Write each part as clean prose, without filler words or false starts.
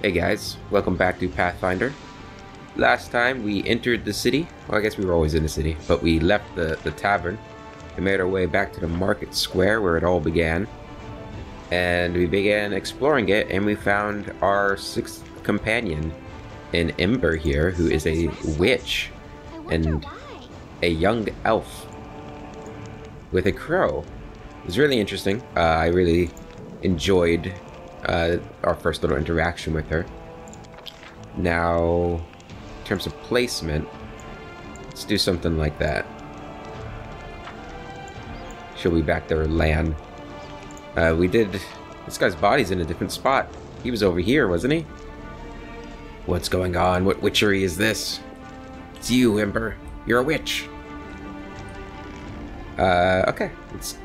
Hey guys, welcome back to Pathfinder. Last time we entered the city. Well, I guess we were always in the city, but we left the tavern and made our way back to the market square where it all began. And we began exploring it, and we found our sixth companion in Ember here, who is a witch and a young elf with a crow. It was really interesting. I really enjoyed our first little interaction with her. Now, in terms of placement, let's do something like that. She'll be back to her land. This guy's body's in a different spot. He was over here, wasn't he? What's going on? What witchery is this? It's you, Ember. You're a witch. Okay. Let's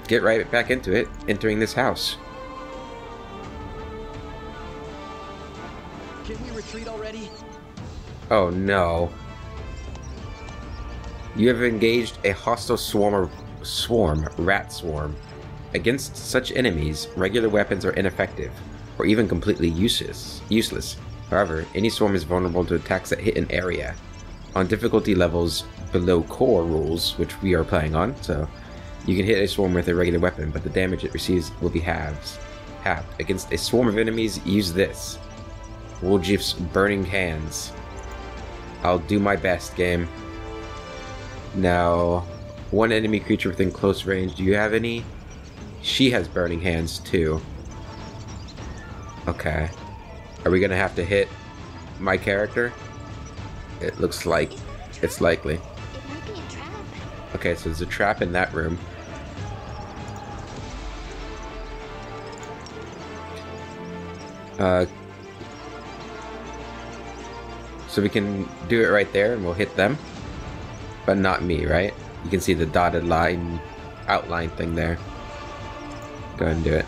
get right back into it, entering this house. Can we retreat already? Oh no. You have engaged a hostile rat swarm. Against such enemies, regular weapons are ineffective, or even completely useless. However, any swarm is vulnerable to attacks that hit an area. On difficulty levels below core rules, which we are playing on, so you can hit a swarm with a regular weapon, but the damage it receives will be halved. Against a swarm of enemies, use this. Woljif's Burning Hands. I'll do my best, game. Now, one enemy creature within close range. Do you have any? She has Burning Hands, too. Okay. Are we gonna have to hit my character? It looks like it's likely. It might be a trap. Okay, so there's a trap in that room. So we can do it right there and we'll hit them. But not me, right? You can see the dotted line outline thing there. Go ahead and do it.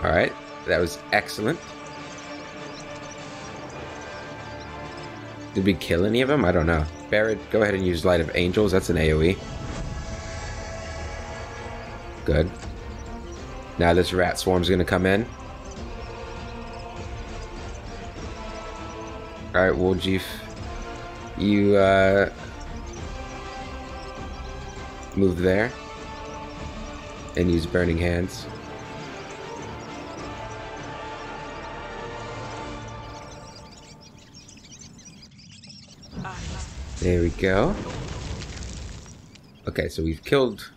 Alright, that was excellent. Did we kill any of them? I don't know. Barrett, go ahead and use Light of Angels. That's an AoE. Good. Now this rat swarm's gonna come in. Alright, Woljif. You, move there. And use Burning Hands. There we go. Okay, so we've killed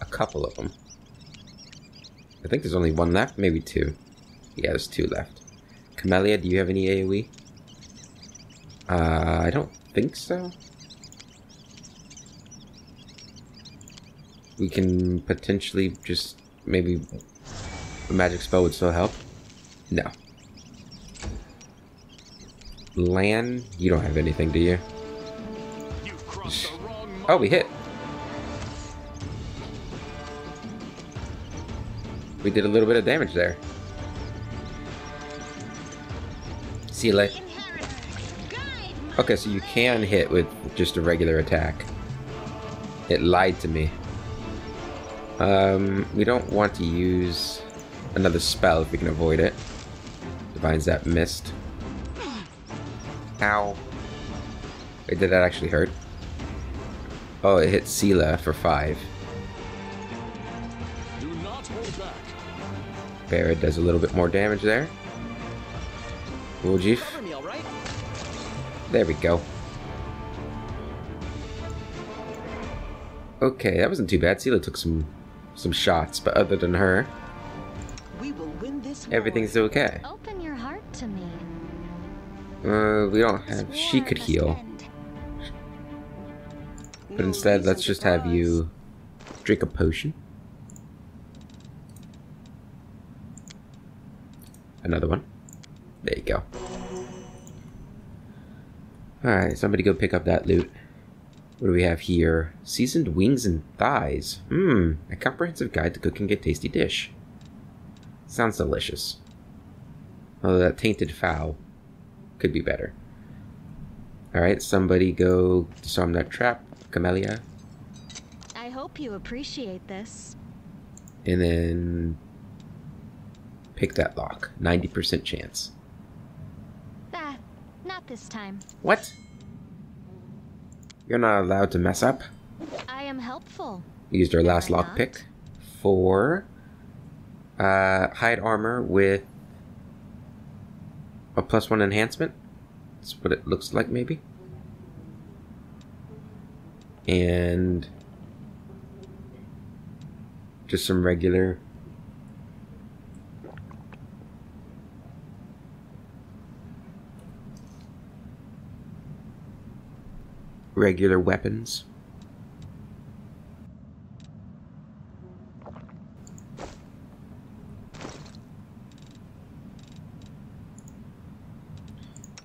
a couple of them. I think there's only one left, maybe two. Yeah, there's two left. Camellia, do you have any AoE? I don't think so. We can potentially just maybe a magic spell would still help. No. Lan, you don't have anything, do you? Oh, we hit. We did a little bit of damage there. See you later. Okay, so you can hit with just a regular attack. It lied to me. We don't want to use another spell if we can avoid it. Divine Zap missed. Ow. Wait, did that actually hurt? Oh, it hit Sela for 5. Do not hold back. Barrett does a little bit more damage there. Woljif. Cover me, all right? There we go. Okay, that wasn't too bad. Sela took some shots, but other than her, We will win this. everything's okay. Open your heart to me. We don't have... She could heal. But instead, let's just have you drink a potion. Another one. There you go. Alright, somebody go pick up that loot. What do we have here? Seasoned wings and thighs. A comprehensive guide to cooking a tasty dish. Sounds delicious. Although that tainted fowl could be better. Alright, somebody go disarm that trap. Camellia. I hope you appreciate this. And then Pick that lock. 90% chance. Ah, not this time. What? You're not allowed to mess up? I am helpful. Used our last Am I lockpick for hide armor with a +1 enhancement. That's what it looks like, maybe. And just some regular weapons.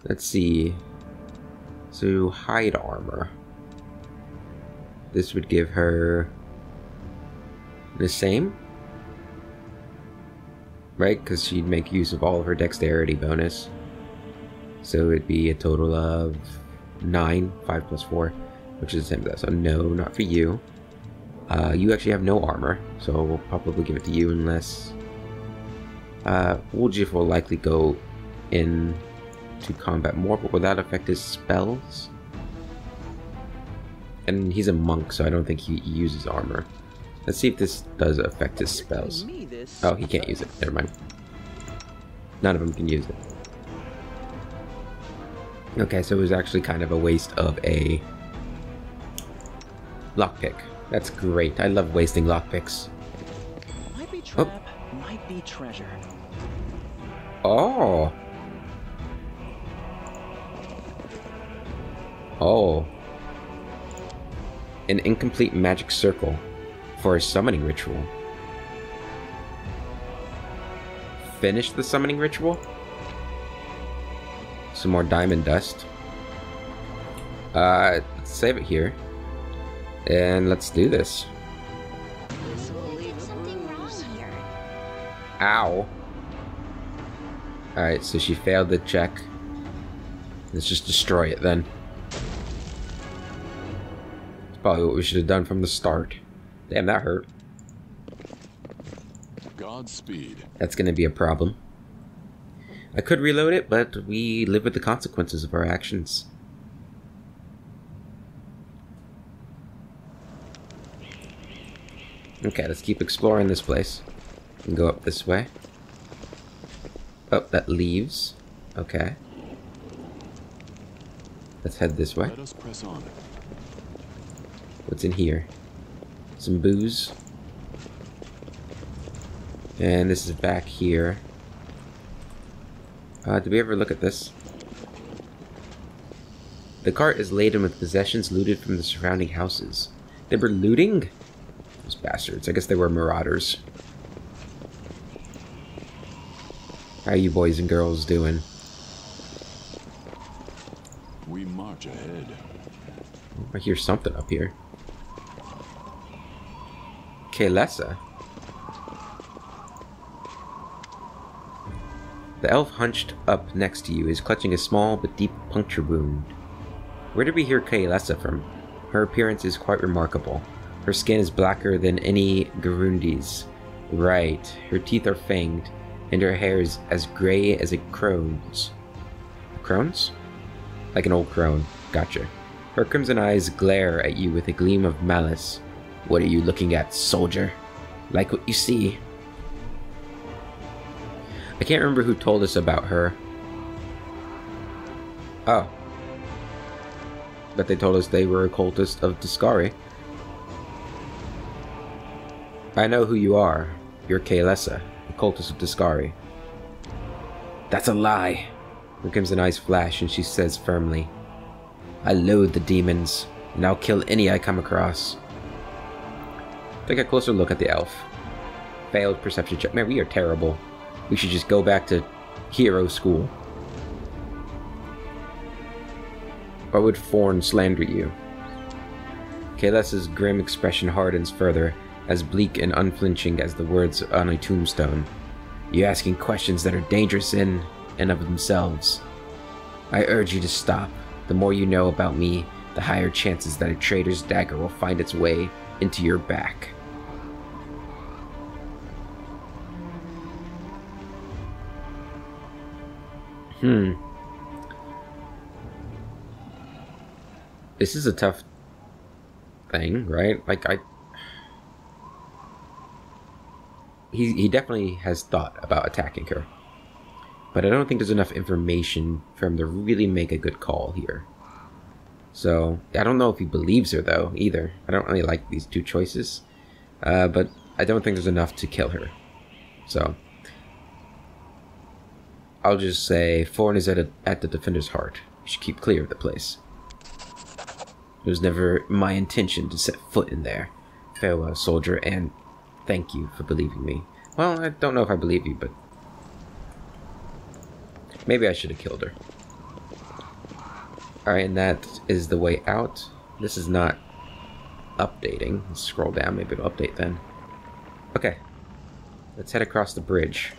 Let's see. So hide armor. This would give her the same, right? Because she'd make use of all of her dexterity bonus. So it'd be a total of 9, 5 plus 4, which is the same as that. So no, not for you. You actually have no armor, so we'll probably give it to you unless Woljif will likely go in to combat more, but will that affect his spells? And he's a monk, so I don't think he uses armor. Let's see if this does affect his spells. Oh, he can't use it. Never mind. None of them can use it. Okay, so it was actually kind of a waste of a lockpick. That's great. I love wasting lockpicks. Might be trap, might be treasure. Oh. Oh. An incomplete magic circle for a summoning ritual. Finish the summoning ritual? Some more diamond dust. Let's save it here. And let's do this. There's something wrong here. Ow. Alright, so she failed the check. Let's just destroy it then. It's probably what we should have done from the start. Damn, that hurt. Godspeed. That's gonna be a problem. I could reload it, but we live with the consequences of our actions. Okay, let's keep exploring this place. And go up this way. Oh, that leaves. Okay. Let's head this way. Let us press on. What's in here? Some booze. And this is back here. Did we ever look at this? The cart is laden with possessions looted from the surrounding houses. They were looting? Those bastards. I guess they were marauders. How are you boys and girls doing? We march ahead. I hear something up here. Kaylessa. The elf hunched up next to you is clutching a small but deep puncture wound. Where did we hear Kaylessa from? Her appearance is quite remarkable. Her skin is blacker than any Garundi's. Right, her teeth are fanged, and her hair is as grey as a crone's. Crone's? Like an old crone. Gotcha. Her crimson eyes glare at you with a gleam of malice. What are you looking at, soldier? Like what you see? I can't remember who told us about her. Oh. But they told us they were a cultist of Discari. I know who you are. You're Kaylessa, a cultist of Discari. That's a lie. Her crimson eyes flash and she says firmly, I loathe the demons, and I'll kill any I come across. Take a closer look at the elf. Failed perception check. Man, we are terrible. We should just go back to hero school. Why would Forn slander you? Kaylessa's grim expression hardens further, as bleak and unflinching as the words on a tombstone. You're asking questions that are dangerous in and of themselves. I urge you to stop. The more you know about me, the higher chances that a traitor's dagger will find its way into your back. This is a tough thing, right? Like, he definitely has thought about attacking her. But I don't think there's enough information for him to really make a good call here. So, I don't know if he believes her, though, either. I don't really like these two choices. But I don't think there's enough to kill her. So, I'll just say, Thorn is at the defender's heart. You should keep clear of the place. It was never my intention to set foot in there. Farewell, soldier, and thank you for believing me. Well, I don't know if I believe you, but maybe I should have killed her. Alright, and that is the way out. This is not updating. Let's scroll down, maybe it'll update then. Okay. Let's head across the bridge.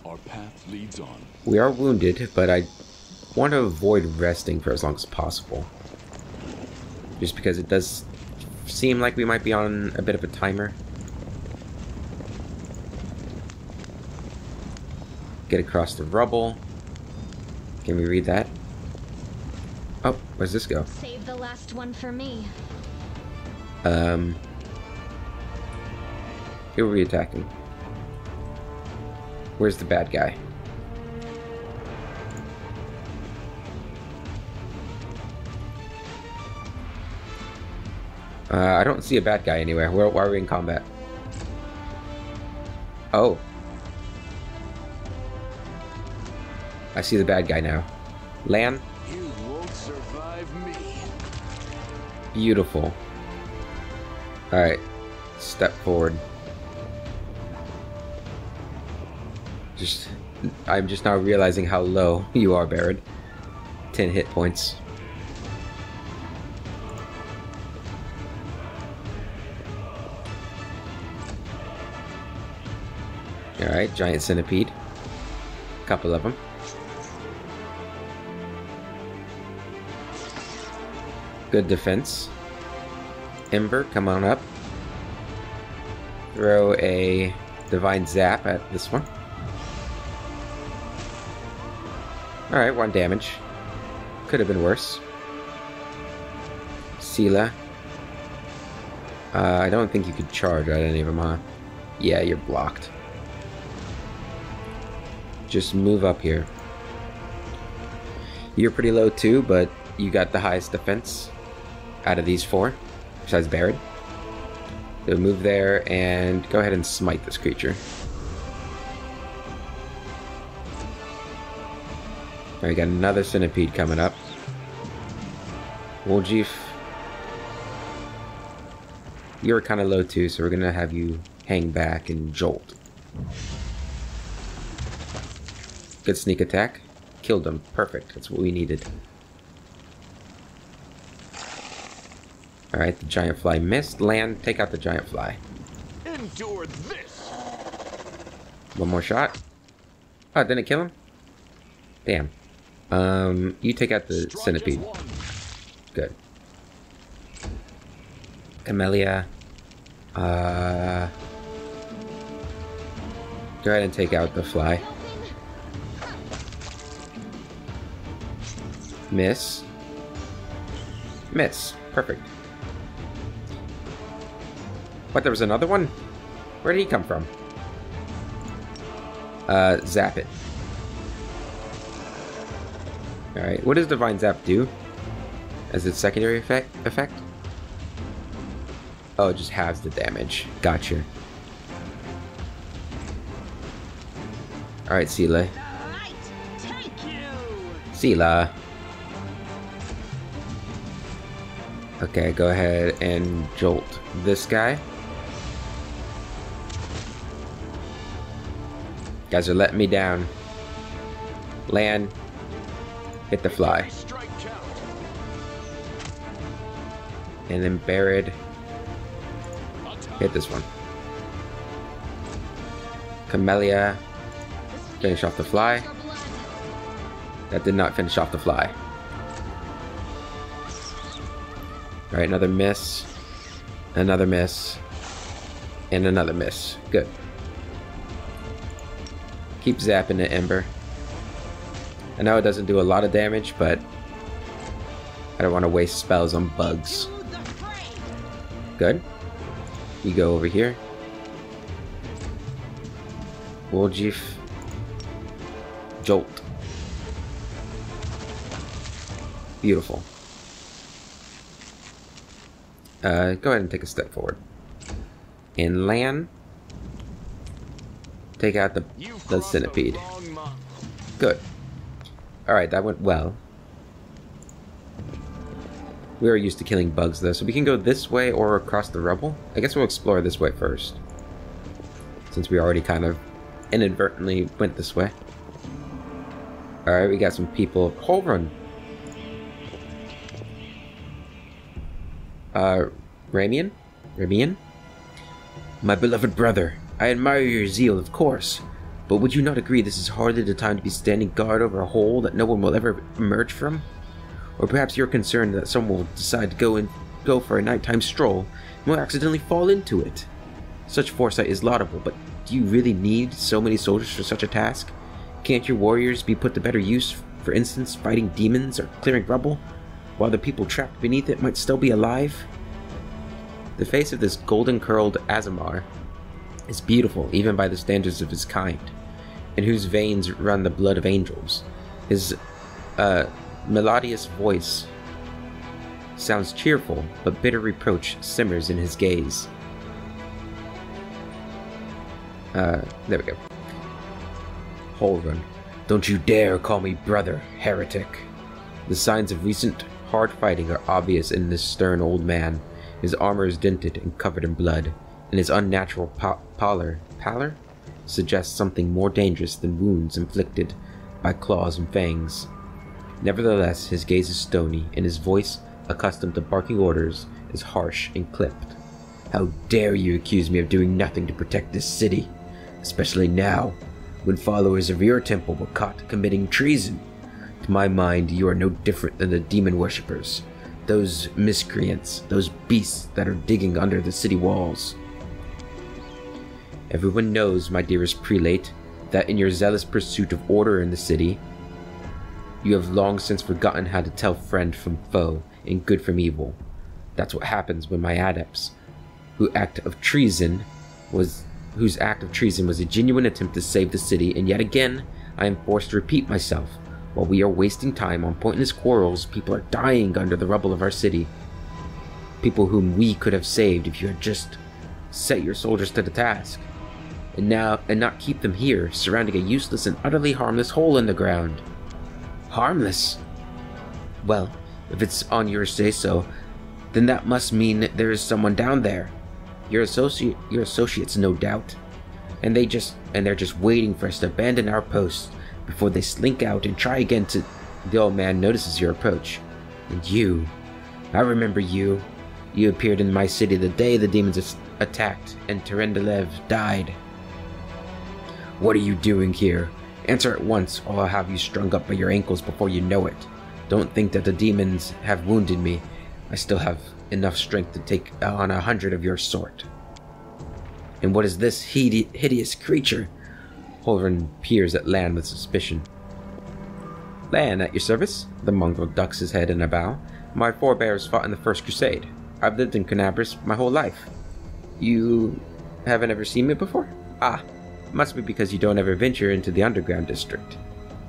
Our path leads on. We are wounded, but I want to avoid resting for as long as possible. Just because it does seem like we might be on a bit of a timer. Get across the rubble. Can we read that? Oh, where's this go? Save the last one for me. Who are we attacking? Where's the bad guy? I don't see a bad guy anywhere. Why are we in combat? Oh. I see the bad guy now. Lan? You won't survive me. Beautiful. Alright. Step forward. I'm just now realizing how low you are, Barrett. 10 hit points. Alright, giant centipede. Couple of them. Good defense. Ember, come on up. Throw a divine zap at this one. Alright, 1 damage. Could have been worse. Sela. I don't think you could charge at any of them, huh? Yeah, you're blocked. Just move up here. You're pretty low too, but you got the highest defense out of these 4, besides Barrett. So move there and go ahead and smite this creature. Alright, got another centipede coming up. Woljif. You're kind of low too, so we're gonna have you hang back and jolt. Good sneak attack. Killed him. Perfect. That's what we needed. Alright, the giant fly missed. Land, take out the giant fly. Endure this. One more shot. Oh, didn't it kill him? Damn. You take out the centipede. Good. Camellia. Go ahead and take out the fly. Miss. Miss. Perfect. What, there was another one? Where did he come from? Zap it. Alright, what does Divine Zap do? As its secondary effect? Oh, it just halves the damage. Gotcha. Alright, Sela. Sela. Okay, go ahead and jolt this guy. Guys are letting me down. Land. Hit the fly. And then Barrett. Hit this one. Camellia. Finish off the fly. That did not finish off the fly. Alright, another miss. Another miss. And another miss. Good. Keep zapping the Ember. I know it doesn't do a lot of damage, but I don't want to waste spells on bugs. Good. You go over here. Woljif. Jolt. Beautiful. Go ahead and take a step forward. In land, take out the Centipede. Good. Alright, that went well. We are used to killing bugs though, so we can go this way or across the rubble. I guess we'll explore this way first, since we already kind of inadvertently went this way. Alright, we got some people. Hold run. Ramian? Ramian? My beloved brother, I admire your zeal, of course, but would you not agree this is hardly the time to be standing guard over a hole that no one will ever emerge from? Or perhaps you're concerned that someone will decide to go for a nighttime stroll and will accidentally fall into it. Such foresight is laudable, but do you really need so many soldiers for such a task? Can't your warriors be put to better use, for instance, fighting demons or clearing rubble, while the people trapped beneath it might still be alive? The face of this golden-curled Azamar is beautiful even by the standards of his kind, in whose veins run the blood of angels. His melodious voice sounds cheerful, but bitter reproach simmers in his gaze. There we go. Holrun, don't you dare call me brother, heretic. The signs of recent hard fighting are obvious in this stern old man. His armor is dinted and covered in blood, and his unnatural pallor suggests something more dangerous than wounds inflicted by claws and fangs. Nevertheless, his gaze is stony, and his voice, accustomed to barking orders, is harsh and clipped. How dare you accuse me of doing nothing to protect this city, especially now, when followers of your temple were caught committing treason? To my mind, you are no different than the demon worshippers, those miscreants, those beasts that are digging under the city walls. Everyone knows, my dearest prelate, that in your zealous pursuit of order in the city, you have long since forgotten how to tell friend from foe and good from evil. That's what happens when my adepts, whose act of treason was a genuine attempt to save the city, and yet again, I am forced to repeat myself. While we are wasting time on pointless quarrels, people are dying under the rubble of our city. People whom we could have saved if you had just set your soldiers to the task. And not keep them here, surrounding a useless and utterly harmless hole in the ground. Harmless? Well, if it's on your say-so, then that must mean there is someone down there. Your associates, no doubt. And they're just waiting for us to abandon our post before they slink out and try again to... The old man notices your approach. And you. I remember you. You appeared in my city the day the demons attacked and Terendelev died. What are you doing here? Answer at once, or I'll have you strung up by your ankles before you know it. Don't think that the demons have wounded me. I still have enough strength to take on 100 of your sort. And what is this hideous creature? Holren peers at Lan with suspicion. Lan, at your service? The mongrel ducks his head in a bow. My forebears fought in the First Crusade. I've lived in Canabris my whole life. You haven't ever seen me before? Ah, must be because you don't ever venture into the underground district.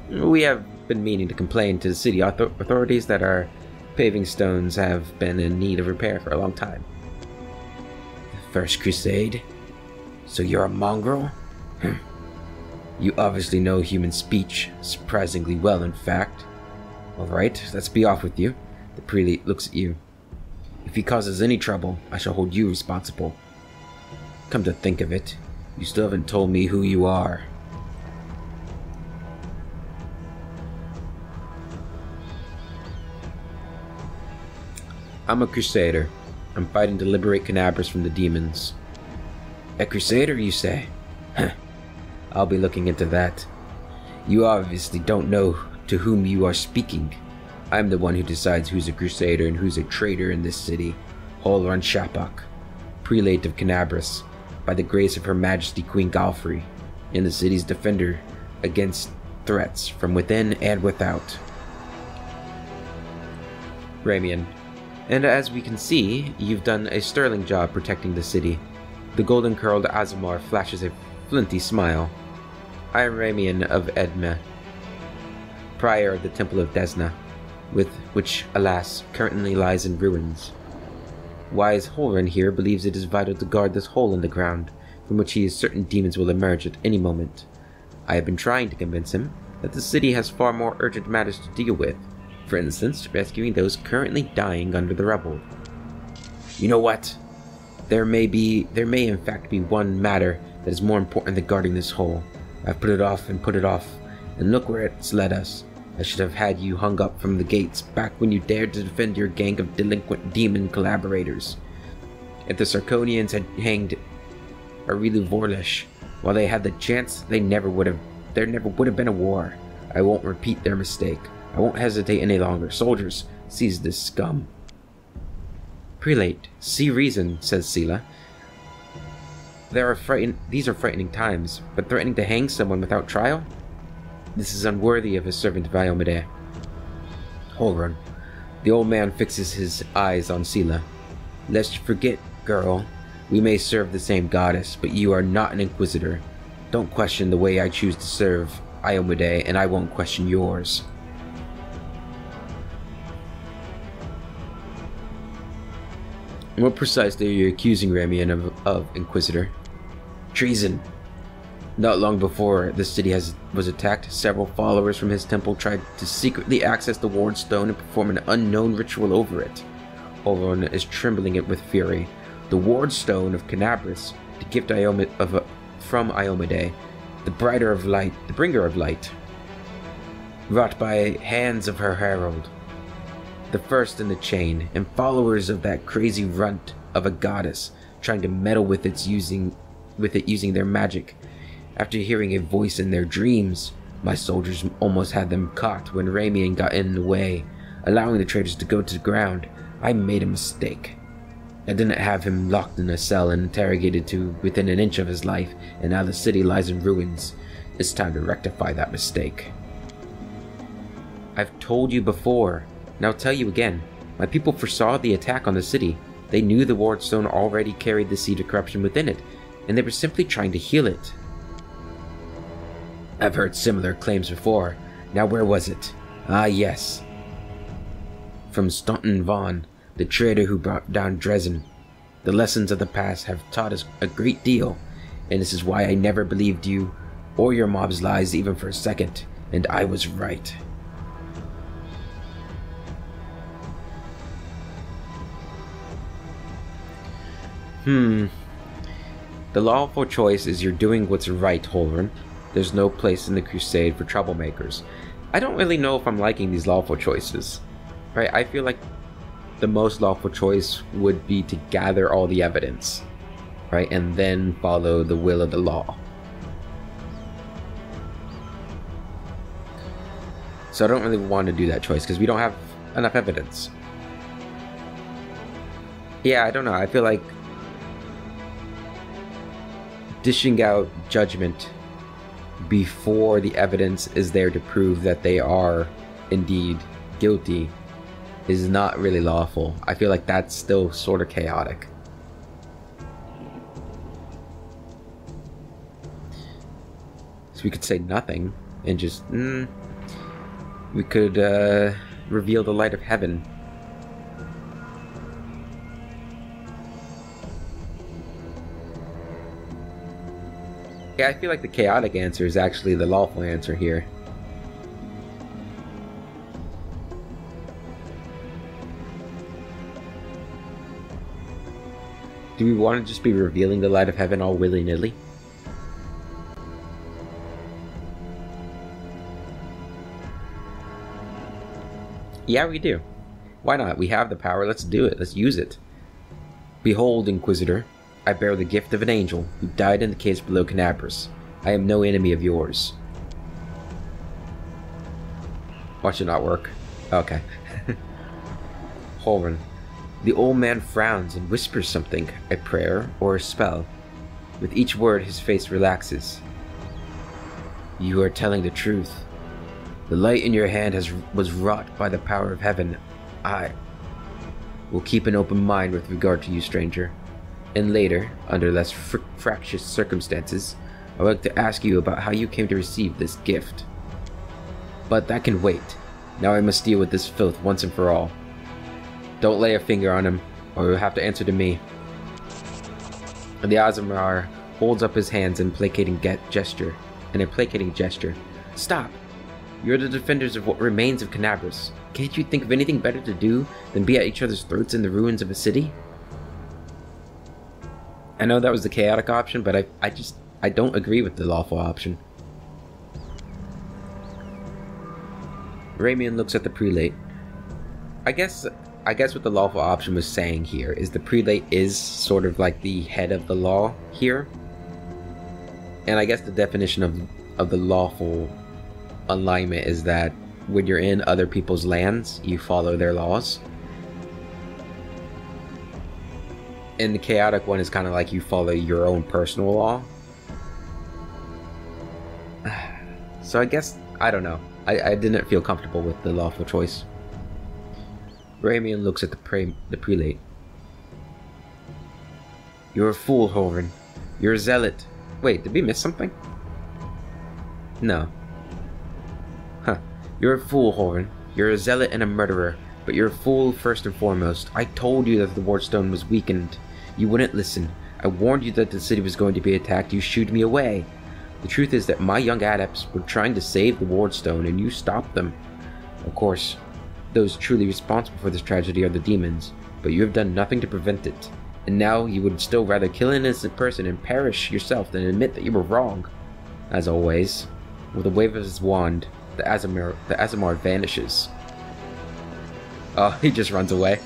We have been meaning to complain to the city authorities that our paving stones have been in need of repair for a long time. The First Crusade? So you're a mongrel? You obviously know human speech, surprisingly well in fact. Alright, let's be off with you. The prelate looks at you. If he causes any trouble, I shall hold you responsible. Come to think of it, you still haven't told me who you are. I'm a crusader. I'm fighting to liberate Canabris from the demons. A crusader, you say? Huh. I'll be looking into that. You obviously don't know to whom you are speaking. I'm the one who decides who's a crusader and who's a traitor in this city. Holran Shapak, prelate of Canabris, by the grace of Her Majesty Queen Galfrey, and the city's defender against threats from within and without. Ramian, and as we can see, you've done a sterling job protecting the city. The golden-curled Azamar flashes a flinty smile. I am Ramian of Edme, prior of the Temple of Desna, which, alas, currently lies in ruins. Wise Holren here believes it is vital to guard this hole in the ground, from which he is certain demons will emerge at any moment. I have been trying to convince him that the city has far more urgent matters to deal with, for instance, rescuing those currently dying under the rubble. You know what? There may in fact be one matter that is more important than guarding this hole. I've put it off, and look where it's led us. I should have had you hung up from the gates back when you dared to defend your gang of delinquent demon collaborators. If the Sarkonians had hanged Arilu Vorlish while they had the chance, there never would have been a war. I won't repeat their mistake. I won't hesitate any longer. Soldiers, seize this scum. Prelate, see reason, says Sela. These are frightening times, but threatening to hang someone without trial? This is unworthy of a servant of Iomade. Holrun. The old man fixes his eyes on Sela. Lest you forget, girl, we may serve the same goddess, but you are not an inquisitor. Don't question the way I choose to serve Iomade, and I won't question yours. What precisely are you accusing Ramian of, Inquisitor? Treason. Not long before the city was attacked, several followers from his temple tried to secretly access the Ward Stone and perform an unknown ritual over it. Olron is trembling it with fury. The Ward Stone of Canabris, the gift from Iomade, the bringer of light, wrought by hands of her herald. The first in the chain, and followers of that crazy runt of a goddess, trying to meddle with it using their magic. After hearing a voice in their dreams, my soldiers almost had them caught when Ramian got in the way, allowing the traitors to go to the ground. I made a mistake. I didn't have him locked in a cell and interrogated to within an inch of his life, and now the city lies in ruins. It's time to rectify that mistake. I've told you before, and I'll tell you again. My people foresaw the attack on the city. They knew the Ward Stone already carried the seed of corruption within it, and they were simply trying to heal it. I've heard similar claims before. Now where was it? Ah, yes. From Staunton Vaughn, the traitor who brought down Dresden. The lessons of the past have taught us a great deal, and this is why I never believed you or your mob's lies even for a second, and I was right. The lawful choice is you're doing what's right, Holren. There's no place in the crusade for troublemakers. I don't really know if I'm liking these lawful choices. Right? I feel like the most lawful choice would be to gather all the evidence, right? And then follow the will of the law. So I don't really want to do that choice because we don't have enough evidence. Yeah, I don't know. I feel like dishing out judgment before the evidence is there to prove that they are indeed guilty is not really lawful. I feel like that's still sort of chaotic. So we could say nothing and just we could reveal the light of heaven. Yeah, I feel like the chaotic answer is actually the lawful answer here. Do we want to just be revealing the light of heaven all willy-nilly? Yeah, we do. Why not? We have the power. Let's do it. Let's use it. Behold, Inquisitor, I bear the gift of an angel who died in the caves below Canabris. I am no enemy of yours. Watch it not work. Okay. Holren. The old man frowns and whispers something, a prayer or a spell. With each word his face relaxes. You are telling the truth. The light in your hand was wrought by the power of heaven. I will keep an open mind with regard to you, stranger. And later, under less fractious circumstances, I would like to ask you about how you came to receive this gift. But that can wait. Now I must deal with this filth once and for all. Don't lay a finger on him, or you'll have to answer to me. And the Aasimar holds up his hands in a placating gesture. Stop! You're the defenders of what remains of Canabras. Can't you think of anything better to do than be at each other's throats in the ruins of a city? I know that was the chaotic option, but I don't agree with the lawful option. Ramian looks at the prelate. I guess what the lawful option was saying here is the prelate is sort of like the head of the law here. And I guess the definition of the lawful alignment is that when you're in other people's lands, you follow their laws. And the chaotic one is kind of like you follow your own personal law. So I guess, I don't know. I didn't feel comfortable with the lawful choice. Ramian looks at the prelate. You're a fool, Horan. You're a zealot. Wait, did we miss something? No. Huh. You're a fool, Horan. You're a zealot and a murderer, but you're a fool first and foremost. I told you that the wardstone was weakened. You wouldn't listen. I warned you that the city was going to be attacked. You shooed me away. The truth is that my young adepts were trying to save the wardstone, and you stopped them. Of course, those truly responsible for this tragedy are the demons, but you have done nothing to prevent it. And now you would still rather kill an innocent person and perish yourself than admit that you were wrong. As always, with a wave of his wand, the Aasimar vanishes. Oh, he just runs away.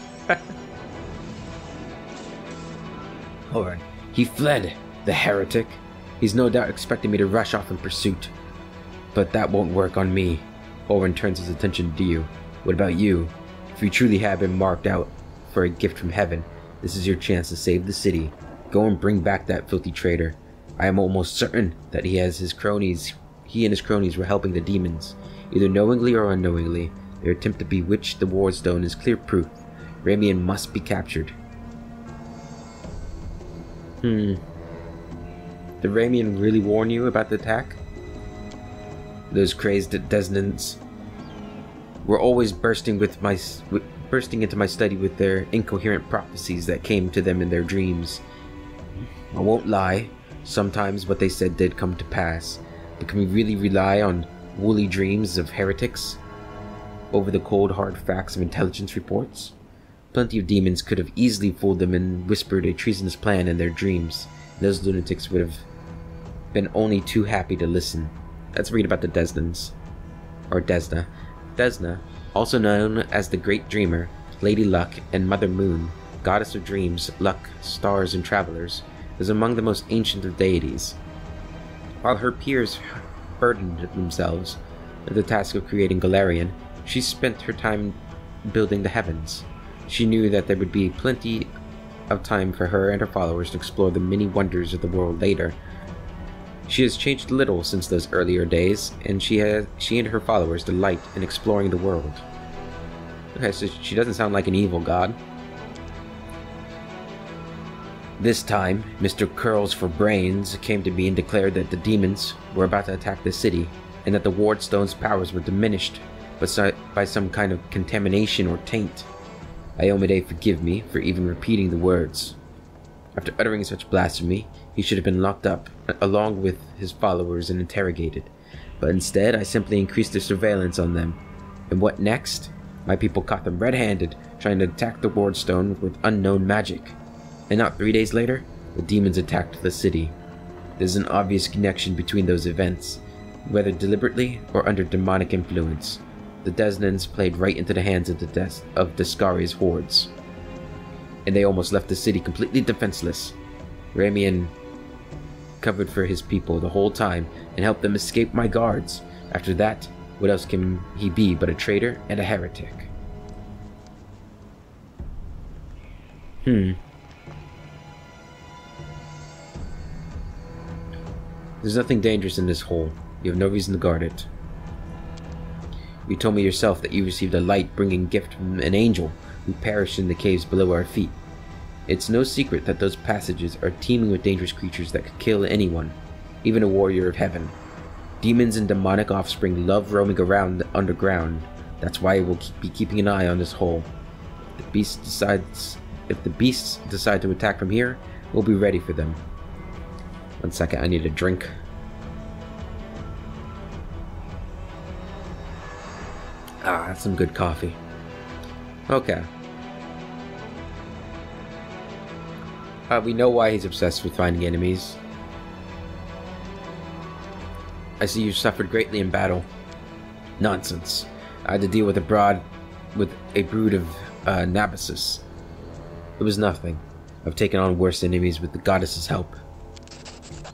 Alright, he fled, the heretic. He's no doubt expecting me to rush off in pursuit. But that won't work on me. Owen turns his attention to you. What about you? If you truly have been marked out for a gift from heaven, this is your chance to save the city. Go and bring back that filthy traitor. I am almost certain that he and his cronies were helping the demons. Either knowingly or unknowingly, their attempt to bewitch the wardstone is clear proof. Ramian must be captured. Did Ramian really warn you about the attack? Those crazed Desnants were always bursting into my study with their incoherent prophecies that came to them in their dreams. I won't lie, sometimes what they said did come to pass, but can we really rely on woolly dreams of heretics over the cold hard facts of intelligence reports? Plenty of demons could have easily fooled them and whispered a treasonous plan in their dreams. Those lunatics would have been only too happy to listen. Let's read about the Desnans. Or Desna. Desna, also known as the Great Dreamer, Lady Luck, and Mother Moon, goddess of dreams, luck, stars, and travelers, is among the most ancient of deities. While her peers burdened themselves with the task of creating Galarian, she spent her time building the heavens. She knew that there would be plenty of time for her and her followers to explore the many wonders of the world later. She has changed little since those earlier days, and she and her followers delight in exploring the world. Okay, so she doesn't sound like an evil god. This time, Mr. Curls for Brains came to me and declared that the demons were about to attack the city, and that the wardstone's powers were diminished by some kind of contamination or taint. Iomade forgive me for even repeating the words. After uttering such blasphemy, he should have been locked up, along with his followers, and interrogated. But instead, I simply increased the surveillance on them. And what next? My people caught them red-handed, trying to attack the wardstone with unknown magic. And not 3 days later, the demons attacked the city. There's an obvious connection between those events, whether deliberately or under demonic influence. The Desnans played right into the hands of Descari's hordes, and they almost left the city completely defenseless. Ramian covered for his people the whole time and helped them escape my guards. After that, what else can he be but a traitor and a heretic? There's nothing dangerous in this hole. You have no reason to guard it. You told me yourself that you received a light-bringing gift from an angel who perished in the caves below our feet. It's no secret that those passages are teeming with dangerous creatures that could kill anyone, even a warrior of heaven. Demons and demonic offspring love roaming around underground. That's why we'll be keeping an eye on this hole. If the beasts decide to attack from here, we'll be ready for them. 1 second, I need a drink. Ah, that's some good coffee. Okay. We know why he's obsessed with finding enemies. I see you suffered greatly in battle. Nonsense. I had to deal with a brood of Nabassus. It was nothing. I've taken on worse enemies with the goddess's help.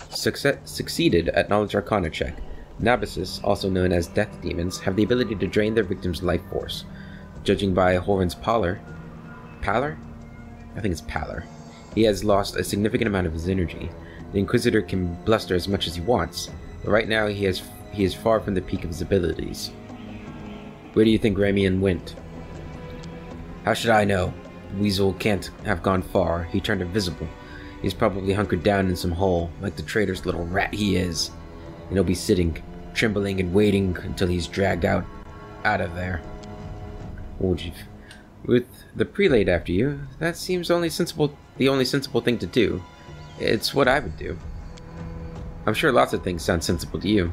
Succeeded at Knowledge Arcana check. Nabassus, also known as death demons, have the ability to drain their victim's life force. Judging by Horan's pallor? I think it's pallor. He has lost a significant amount of his energy. The Inquisitor can bluster as much as he wants, but right now he is far from the peak of his abilities. Where do you think Ramian went? How should I know? The Weasel can't have gone far. He turned invisible. He's probably hunkered down in some hole, like the traitor's little rat he is. And he'll be sitting, trembling and waiting until he's dragged out of there. With the prelate after you, that seems the only sensible thing to do. It's what I would do. I'm sure lots of things sound sensible to you.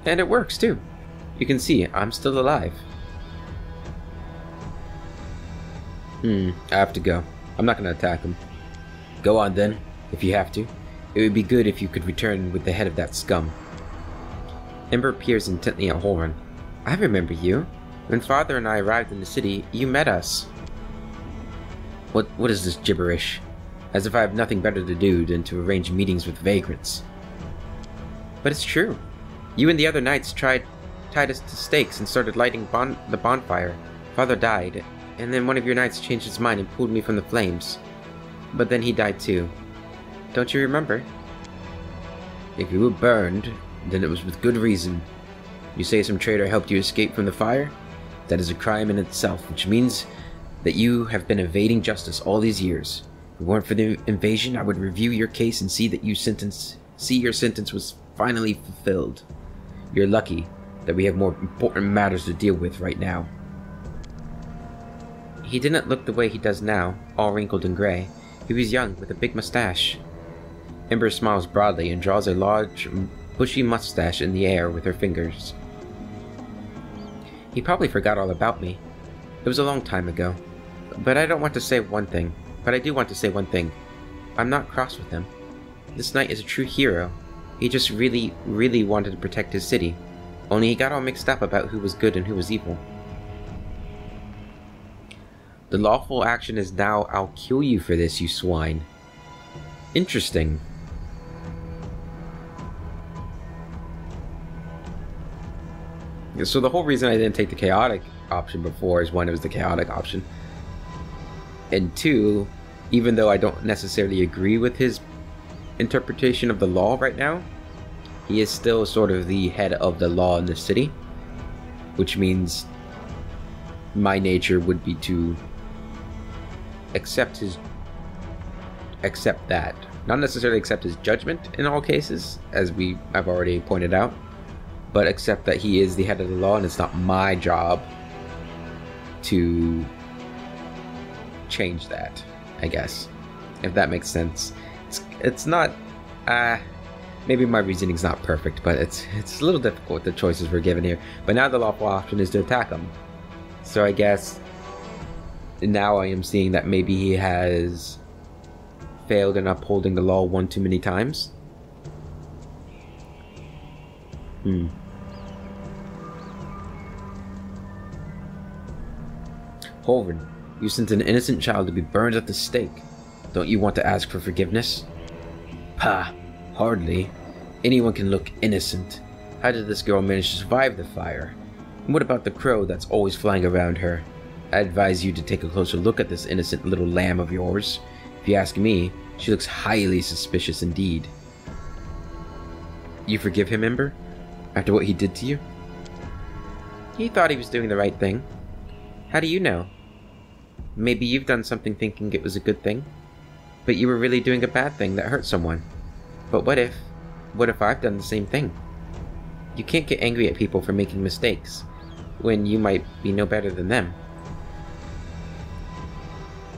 And it works, too. You can see, I'm still alive. I have to go. I'm not going to attack him. Go on, then, if you have to. It would be good if you could return with the head of that scum. Ember peers intently at Horan. I remember you. When Father and I arrived in the city, you met us. What is this gibberish? As if I have nothing better to do than to arrange meetings with vagrants. But it's true. You and the other knights tied us to stakes and started lighting the bonfire. Father died, and then one of your knights changed his mind and pulled me from the flames. But then he died too. Don't you remember? If you were burned, then it was with good reason. You say some traitor helped you escape from the fire? That is a crime in itself, which means that you have been evading justice all these years. If it weren't for the invasion, I would review your case and see that your sentence was finally fulfilled. You're lucky that we have more important matters to deal with right now. He didn't look the way he does now, all wrinkled and gray. He was young, with a big mustache. Ember smiles broadly and draws a large, bushy mustache in the air with her fingers. He probably forgot all about me. It was a long time ago. But I do want to say one thing. I'm not cross with him. This knight is a true hero. He just really, really wanted to protect his city. Only he got all mixed up about who was good and who was evil. The lawful action is now, I'll kill you for this, you swine. Interesting. So the whole reason I didn't take the chaotic option before is one, it was the chaotic option. And two, even though I don't necessarily agree with his interpretation of the law right now, he is still sort of the head of the law in the city. Which means my nature would be to accept that. Not necessarily accept his judgment in all cases, as I've already pointed out, but accept that he is the head of the law and it's not my job to change that, I guess. If that makes sense. It's not, maybe my reasoning's not perfect, but it's a little difficult, the choices we're given here. But now the lawful option is to attack him. So I guess now I am seeing that maybe he has failed in upholding the law one too many times. Holvin, you sent an innocent child to be burned at the stake. Don't you want to ask for forgiveness? Pah, hardly. Anyone can look innocent. How did this girl manage to survive the fire? And what about the crow that's always flying around her? I advise you to take a closer look at this innocent little lamb of yours. If you ask me, she looks highly suspicious indeed. You forgive him, Ember? After what he did to you? He thought he was doing the right thing. How do you know? Maybe you've done something thinking it was a good thing, but you were really doing a bad thing that hurt someone. But what if I've done the same thing? You can't get angry at people for making mistakes, when you might be no better than them.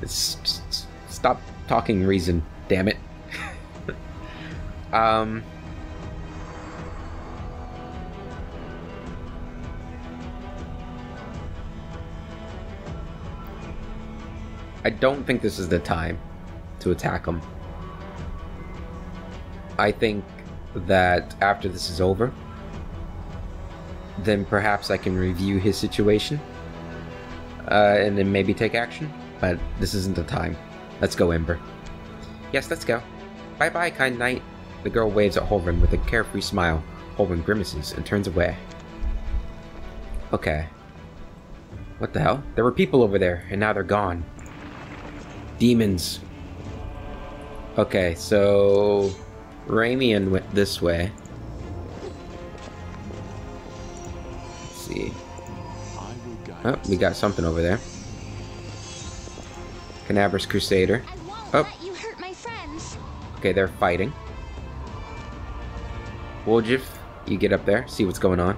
Stop talking reason, damn it. I don't think this is the time to attack him. I think that after this is over, then perhaps I can review his situation, and then maybe take action, but this isn't the time. Let's go, Ember. Yes, let's go. Bye-bye, kind knight. The girl waves at Holvin with a carefree smile. Holvin grimaces and turns away. Okay. What the hell? There were people over there, and now they're gone. Demons. Okay, so Ramian went this way. Let's see. Oh, we got something over there. Canaverous Crusader. Oh. You hurt my friends. Okay, they're fighting. Woljif, you get up there, see what's going on.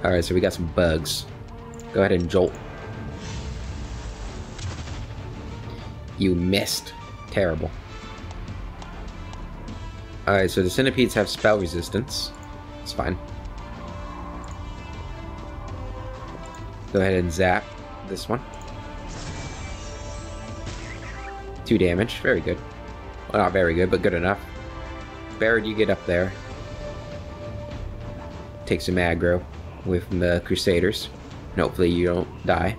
Alright, so we got some bugs. Go ahead and jolt. You missed. Terrible. Alright, so the centipedes have spell resistance. It's fine. Go ahead and zap this one. 2 damage. Very good. Well, not very good, but good enough. Barrett, you get up there. Take some aggro away from the Crusaders. And hopefully you don't die.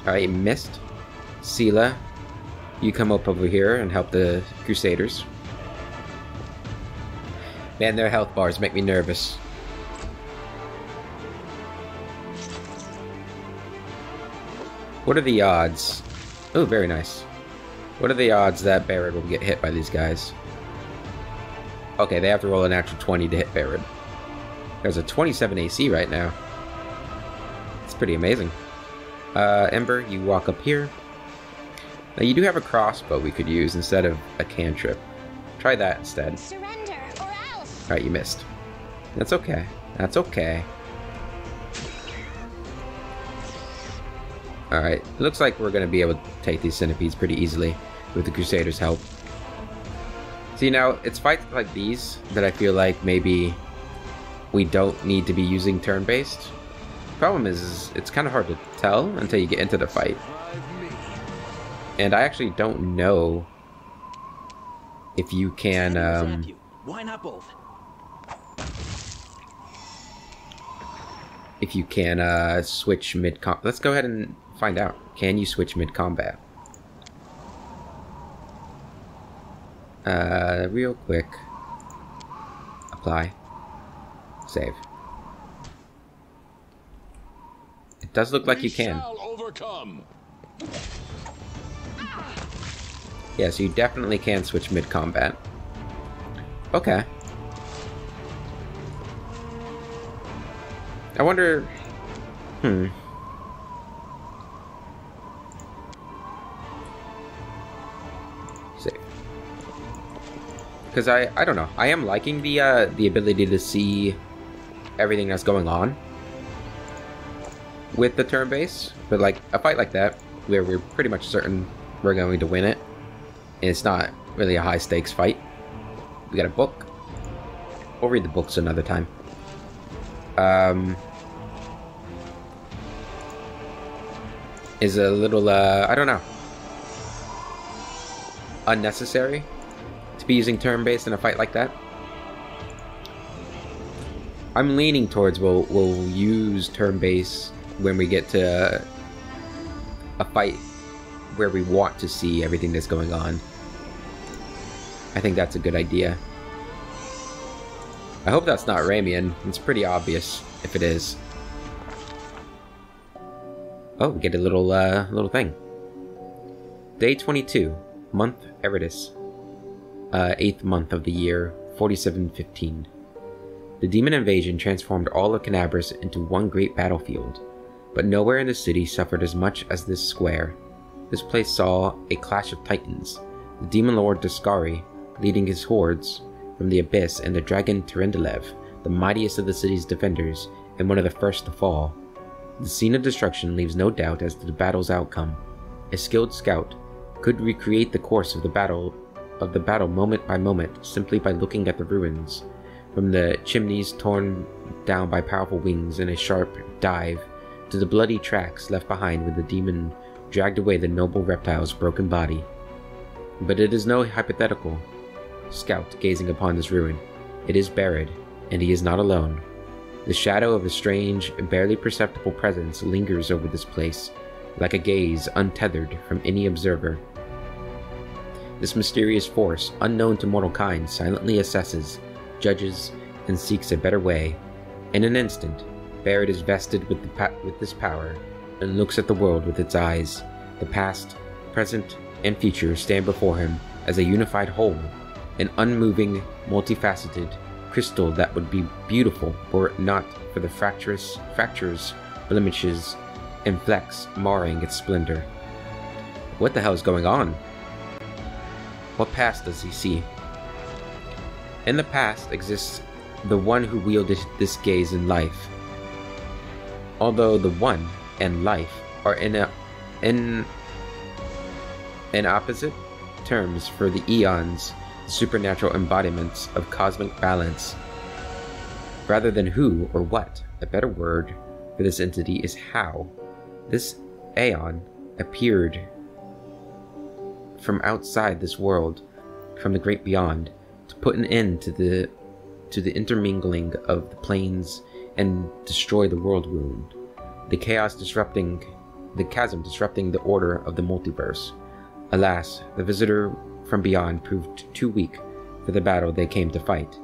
Alright, missed. Sela, you come up over here and help the Crusaders. Man, their health bars make me nervous. What are the odds? Oh, very nice. What are the odds that Barrett will get hit by these guys? Okay, they have to roll an actual 20 to hit Barrett. There's a 27 AC right now. It's pretty amazing. Ember, you walk up here. Now, you do have a crossbow we could use instead of a cantrip. Try that instead. Surrender or else. Alright, you missed. That's okay. That's okay. Alright, it looks like we're going to be able to take these centipedes pretty easily with the Crusaders' help. See, now, it's fights like these that I feel like maybe we don't need to be using turn-based. Problem is it's kind of hard to tell until you get into the fight. And I actually don't know if you can, Why not both? if you can, switch mid-combat. Let's go ahead and find out. Can you switch mid-combat? Real quick. Apply. Save. It does look like you can. Yeah, so you definitely can switch mid-combat. Okay. I wonder... Save. Because I don't know. I am liking the ability to see everything that's going on with the turn base, but like a fight like that where we're pretty much certain we're going to win it, and it's not really a high stakes fight. We got a book. We'll read the books another time. Is a little I don't know, unnecessary to be using turn based in a fight like that. I'm leaning towards we'll use turn base when we get to a fight where we want to see everything that's going on. I think that's a good idea. I hope that's not Ramian. It's pretty obvious if it is. Oh, we get a little thing. Day 22, month Eridus. 8th month of the year, 4715. The demon invasion transformed all of Canabras into one great battlefield, but nowhere in the city suffered as much as this square. This place saw a clash of titans, the demon lord Daskari leading his hordes from the Abyss, and the dragon Terendelev, the mightiest of the city's defenders and one of the first to fall. The scene of destruction leaves no doubt as to the battle's outcome. A skilled scout could recreate the course of the battle moment by moment simply by looking at the ruins, from the chimneys torn down by powerful wings in a sharp dive to the bloody tracks left behind when the demon dragged away the noble reptile's broken body. But it is no hypothetical scout gazing upon this ruin. It is buried, and he is not alone. The shadow of a strange, barely perceptible presence lingers over this place, like a gaze untethered from any observer. This mysterious force, unknown to mortal kind, silently assesses, judges, and seeks a better way. In an instant, Barrett is vested with this power, and looks at the world with its eyes. The past, present, and future stand before him as a unified whole, an unmoving, multifaceted crystal that would be beautiful were it not for the fractures, blemishes, and flecks marring its splendor. What the hell is going on? What past does he see? In the past exists the one who wielded this gaze in life. Although the one and life are in opposite terms for the eons, supernatural embodiments of cosmic balance. Rather than who or what, a better word for this entity is how. This aeon appeared from outside this world, from the great beyond, to put an end to the intermingling of the planes and destroy the world wound, the chasm disrupting the order of the multiverse. Alas, the visitor from beyond proved too weak for the battle they came to fight.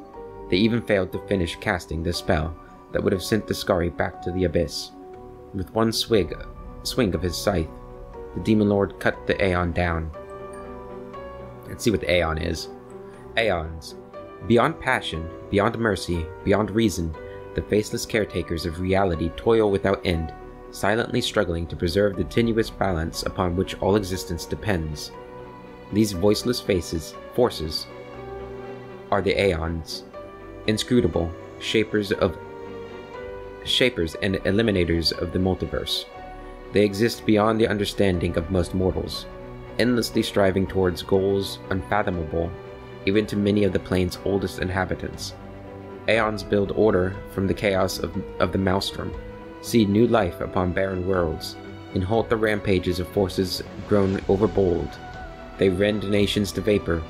They even failed to finish casting the spell that would have sent Daskari back to the Abyss. With one swing of his scythe, the Demon Lord cut the Aeon down. Let's see what the Aeon is. Aeons. Beyond passion, beyond mercy, beyond reason, the faceless caretakers of reality toil without end, silently struggling to preserve the tenuous balance upon which all existence depends. These voiceless forces are the Aeons, inscrutable shapers and eliminators of the multiverse. They exist beyond the understanding of most mortals, endlessly striving towards goals unfathomable even to many of the plane's oldest inhabitants. Aeons build order from the chaos of the maelstrom, seed new life upon barren worlds, and halt the rampages of forces grown overbold. They rend nations to vapor,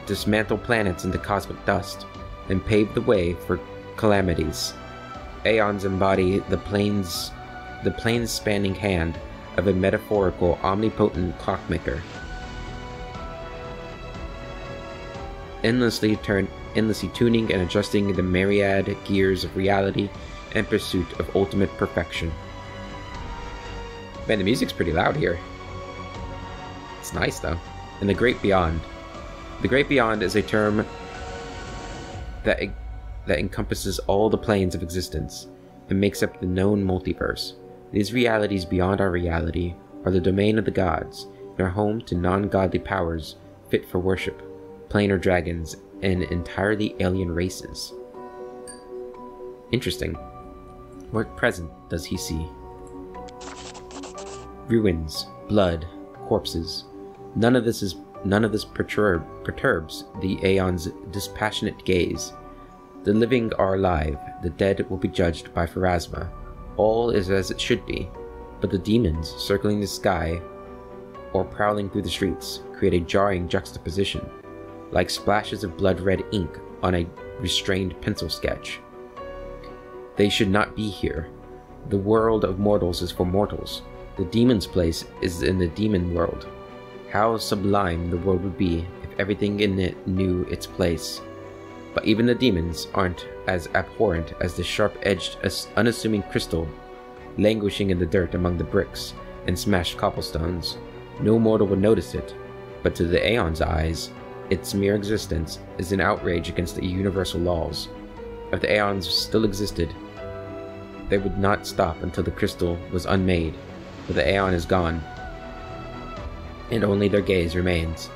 dismantle planets into cosmic dust, and pave the way for calamities. Aeons embody the plane's spanning hand of a metaphorical, omnipotent clockmaker, endlessly tuning and adjusting the myriad gears of reality in pursuit of ultimate perfection. Man, the music's pretty loud here. It's nice, though. And the Great Beyond. The Great Beyond is a term that encompasses all the planes of existence and makes up the known multiverse. These realities beyond our reality are the domain of the gods and are home to non-godly powers fit for worship, planar dragons, and entirely alien races. Interesting. What present does he see? Ruins, blood, corpses. None of this perturbs the Aeon's dispassionate gaze. The living are alive, the dead will be judged by Pharasma. All is as it should be, but the demons circling the sky or prowling through the streets create a jarring juxtaposition, like splashes of blood-red ink on a restrained pencil sketch. They should not be here. The world of mortals is for mortals. The demon's place is in the demon world. How sublime the world would be if everything in it knew its place. But even the demons aren't as abhorrent as the sharp-edged, unassuming crystal languishing in the dirt among the bricks and smashed cobblestones. No mortal would notice it, but to the Aeon's eyes, its mere existence is an outrage against the universal laws. if the Aeons still existed, they would not stop until the crystal was unmade, but the Aeon is gone, and only their gaze remains.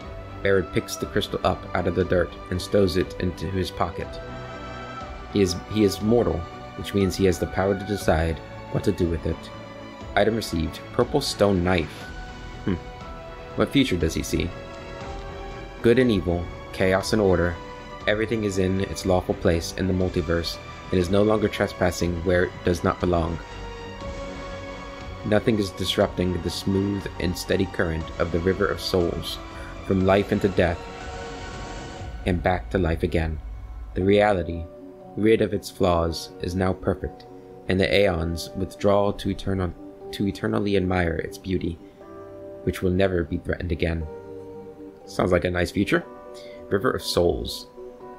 Barrett picks the crystal up out of the dirt and stows it into his pocket. He is mortal, which means he has the power to decide what to do with it. Item received, purple stone knife. What future does he see? Good and evil, chaos and order, everything is in its lawful place in the multiverse and is no longer trespassing where it does not belong. Nothing is disrupting the smooth and steady current of the river of souls, from life into death, and back to life again. The reality, rid of its flaws, is now perfect, and the Aeons withdraw to eternally admire its beauty, which will never be threatened again. Sounds like a nice future. River of Souls.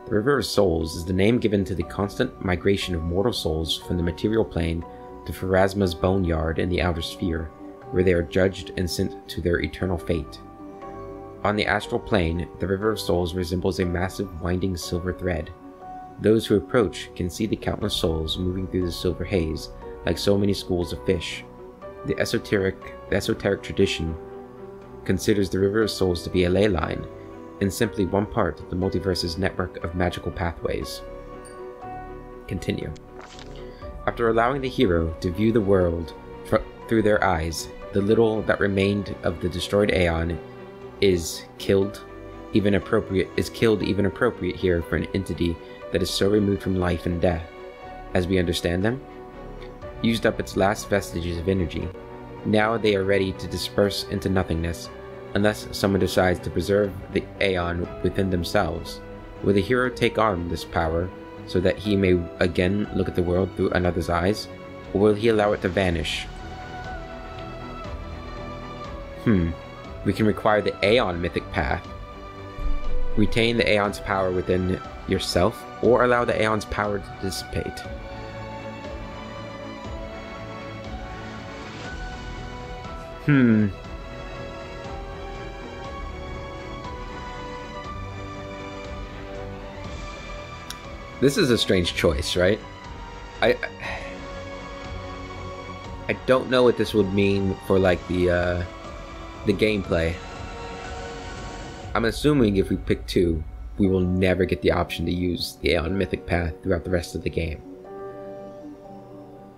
The River of Souls is the name given to the constant migration of mortal souls from the material plane to Pharasma's boneyard in the outer sphere, where they are judged and sent to their eternal fate. On the astral plane, the River of Souls resembles a massive winding silver thread. Those who approach can see the countless souls moving through the silver haze, like so many schools of fish. The esoteric tradition considers the River of Souls to be a ley line, and simply one part of the multiverse's network of magical pathways. Continue. After allowing the hero to view the world through their eyes, the little that remained of the destroyed Aeon is killed even appropriate here for an entity that is so removed from life and death, as we understand them, used up its last vestiges of energy. Now they are ready to disperse into nothingness, unless someone decides to preserve the Aeon within themselves. Will the hero take on this power so that he may again look at the world through another's eyes, or will he allow it to vanish? We can require the Aeon mythic path. Retain the Aeon's power within yourself, or allow the Aeon's power to dissipate. This is a strange choice, right? I don't know what this would mean for like the gameplay. I'm assuming if we pick 2, we will never get the option to use the Aeon Mythic Path throughout the rest of the game.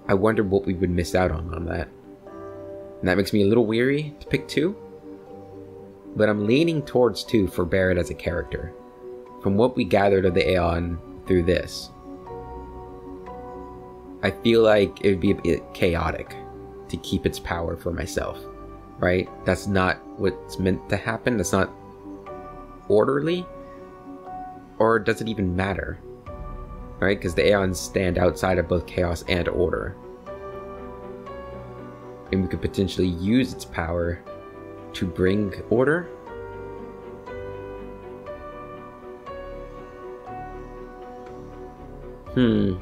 I wonder what we would miss out on that. And that makes me a little weary to pick 2. But I'm leaning towards 2 for Barrett as a character. From what we gathered of the Aeon through this, I feel like it would be a bit chaotic to keep its power for myself, right? That's not what's meant to happen. That's not orderly. Or does it even matter? Right? Because the Aeons stand outside of both chaos and order. And we could potentially use its power to bring order. Will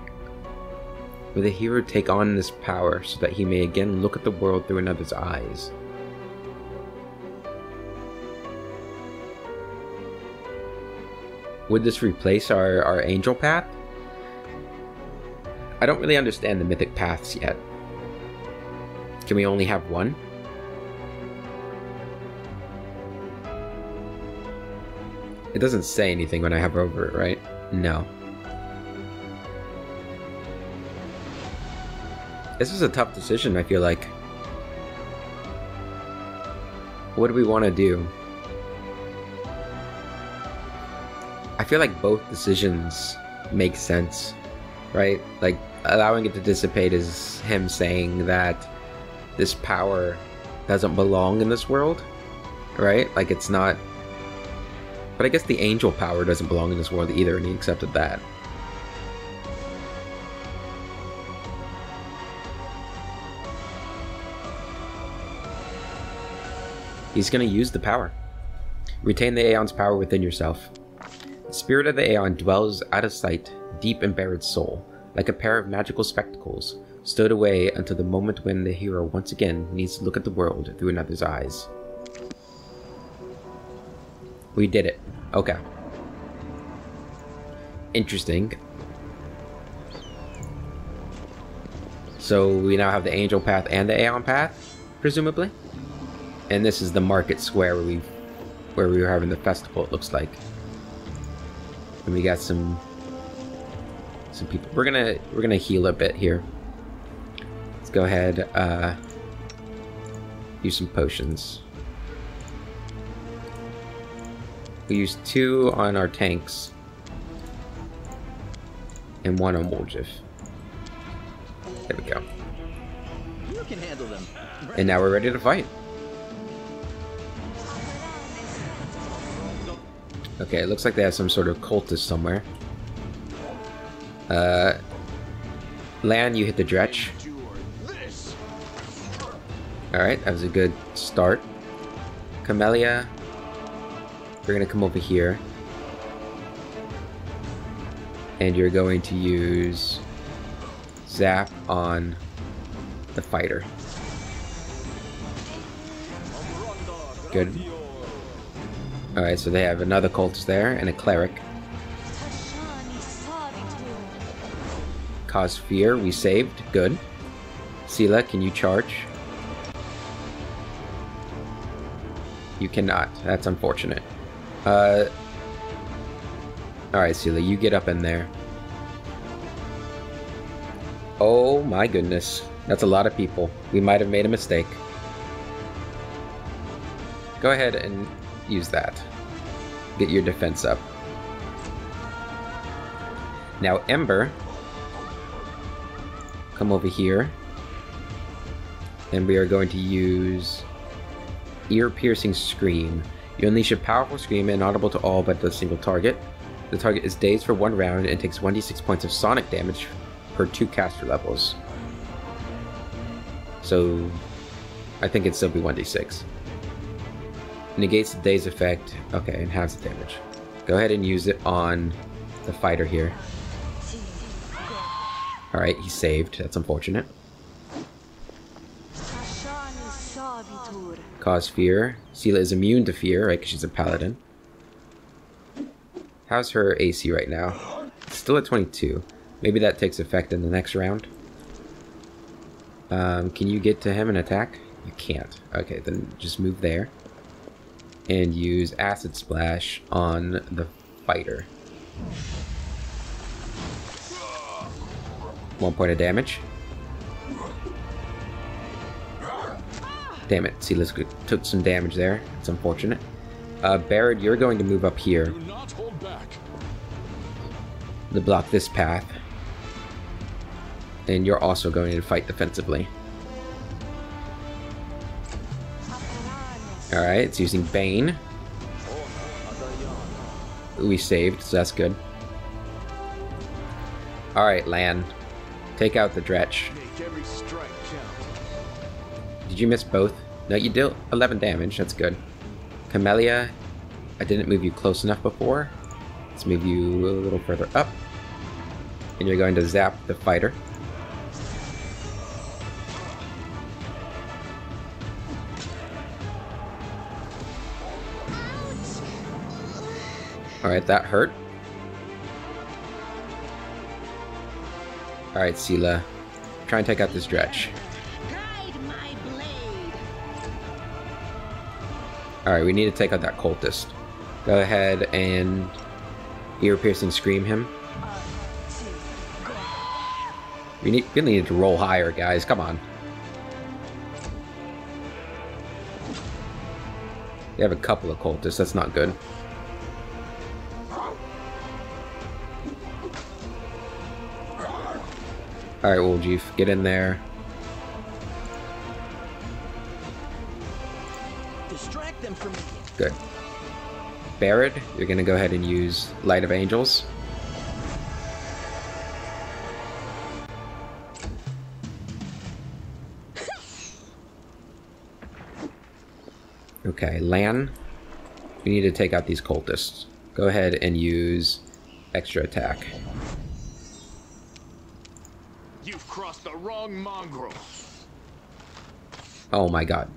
the hero take on this power so that he may again look at the world through another's eyes? Would this replace our angel path? I don't really understand the mythic paths yet. Can we only have one? It doesn't say anything when I hover over it, right? No. This is a tough decision, I feel like. What do we want to do? I feel like both decisions make sense, right? Like, allowing it to dissipate is him saying that this power doesn't belong in this world, right? Like, it's not... But I guess the angel power doesn't belong in this world either, and he accepted that. He's gonna use the power. Retain the Aeon's power within yourself. The spirit of the Aeon dwells out of sight, deep in Barrett's soul, like a pair of magical spectacles, stowed away until the moment when the hero once again needs to look at the world through another's eyes. We did it. Okay. Interesting. So we now have the Angel Path and the Aeon Path, presumably. And this is the market square where we were having the festival, it looks like. And we got some people. We're gonna heal a bit here. Let's go ahead, use some potions. We use 2 on our tanks and 1 on Woljif. There we go. You can handle them. And now we're ready to fight. Okay, it looks like they have some sort of cultist somewhere. Lan, you hit the dretch. Alright, that was a good start. Camellia, you're gonna come over here. And you're going to use Zap on the fighter. Good. Alright, so they have another cultist there and a cleric. Cause fear, we saved. Good. Sela, can you charge? You cannot. That's unfortunate. Alright, Sela, you get up in there. Oh my goodness. That's a lot of people. We might have made a mistake. Go ahead and use that. Get your defense up. Now, Ember, come over here. And we are going to use Ear-Piercing Scream. You unleash a powerful scream inaudible to all but the single target. The target is dazed for 1 round and takes 1d6 points of sonic damage per 2 caster levels. So, I think it'd still be 1d6. Negates the daze effect. Okay, and halves the damage. Go ahead and use it on the fighter here. Alright, he saved. That's unfortunate. Cause fear. Sela is immune to fear, right? Because she's a paladin. How's her AC right now? Still at 22. Maybe that takes effect in the next round. Can you get to him and attack? You can't. Okay, then just move there. And use Acid Splash on the fighter. 1 point of damage. Damn it, Sela took some damage there. It's unfortunate. Barrett, you're going to move up here. Do not hold back. To block this path. And you're also going to fight defensively. Alright, it's using Bane. We saved, so that's good. Alright, Lan. Take out the dretch. Make every strike count. Did you miss both? No, you deal 11 damage, that's good. Camellia, I didn't move you close enough before. Let's move you a little further up. And you're going to zap the fighter. Alright, that hurt. Alright, Sela. Try and take out this dretch. Alright, we need to take out that cultist. Go ahead and ear-piercing scream him. We really need to roll higher, guys. Come on. We have a couple of cultists. That's not good. Alright, Woljif, get in there. Distract them from me. Good. Barrett, you're gonna go ahead and use Light of Angels. Okay, Lan, we need to take out these cultists. Go ahead and use extra attack. You've crossed the wrong mongrel. Oh my god.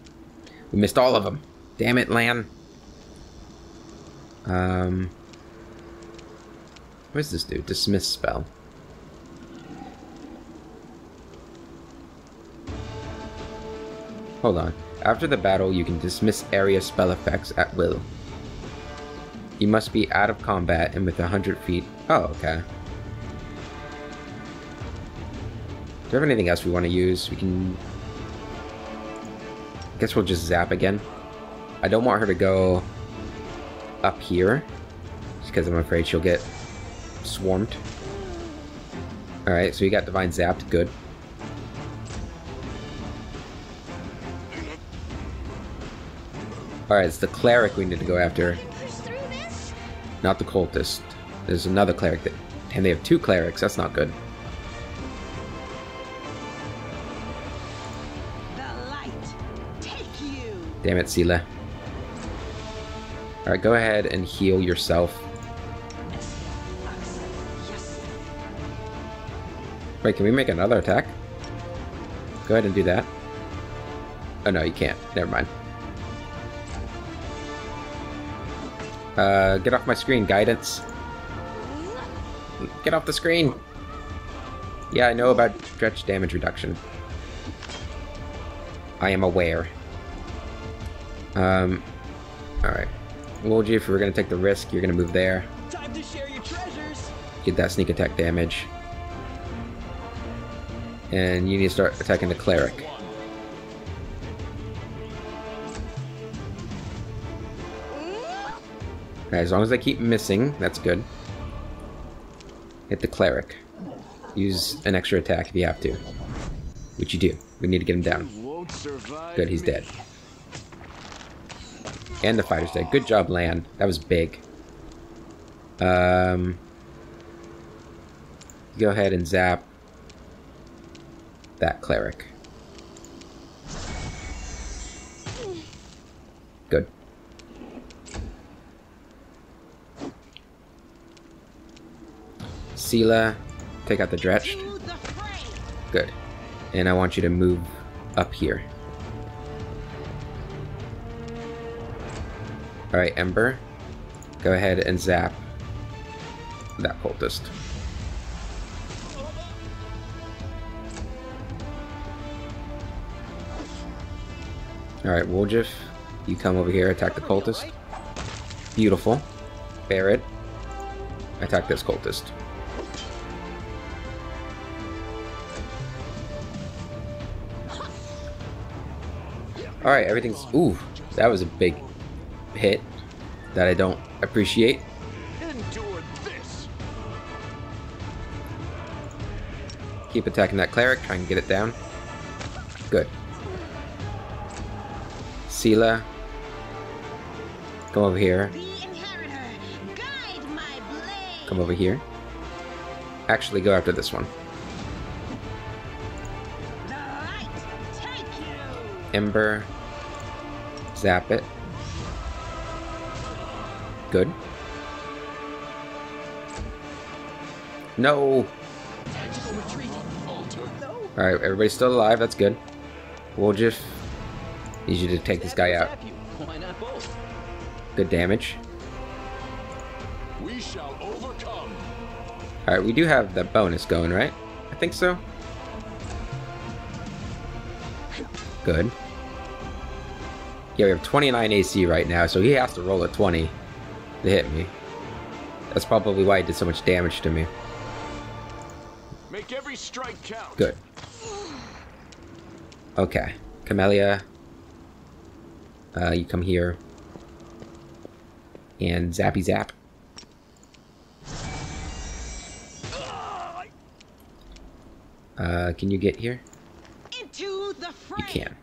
We missed all of them. Damn it, Lan. What does this do? Dismiss spell. Hold on. After the battle, you can dismiss area spell effects at will. You must be out of combat and within 100 feet. Oh, okay. Do we have anything else we want to use? We can... I guess we'll just zap again. I don't want her to go up here, just because I'm afraid she'll get swarmed. Alright, so you got Divine Zapped. Good. Alright, it's the cleric we need to go after. Not the cultist. There's another cleric that... And they have two clerics. That's not good. The light, take you. Damn it, Sela. Alright, go ahead and heal yourself. Wait, can we make another attack? Go ahead and do that. Oh no, you can't. Never mind. Get off my screen, guidance. Get off the screen! Yeah, I know about stretch damage reduction. I am aware. Alright. Wolji, if we're gonna take the risk, you're gonna move there. Time to share your treasures. Get that sneak attack damage. And you need to start attacking the cleric. Okay, as long as they keep missing, that's good. Hit the cleric. Use an extra attack if you have to. Which you do. We need to get him down. Won't survive Good, he's me. dead. And the fighter's dead. Good job, Lan. That was big. Go ahead and zap that cleric. Good. Sela, take out the Dretched. Good. And I want you to move up here. Alright, Ember. Go ahead and zap that cultist. Alright, Woljif, you come over here, attack the cultist. Beautiful. Barret, attack this cultist. Alright, everything's... Ooh, that was a big hit that I don't appreciate. Endure this. Keep attacking that cleric, try and get it down. Good. Sela, come over here. Come over here. Actually, go after this one. Ember, zap it. Good. No! Alright, everybody's still alive, that's good. Woljif, need you to take this guy out. Why not both? Good damage. We shall overcome. Alright, we do have that bonus going, right? I think so. Good. Yeah, we have 29 AC right now, so he has to roll a 20 to hit me. That's probably why he did so much damage to me. Make every strike count. Good. Okay. Camellia, you come here. And zappy zap. Can you get here? Into the fray. You can.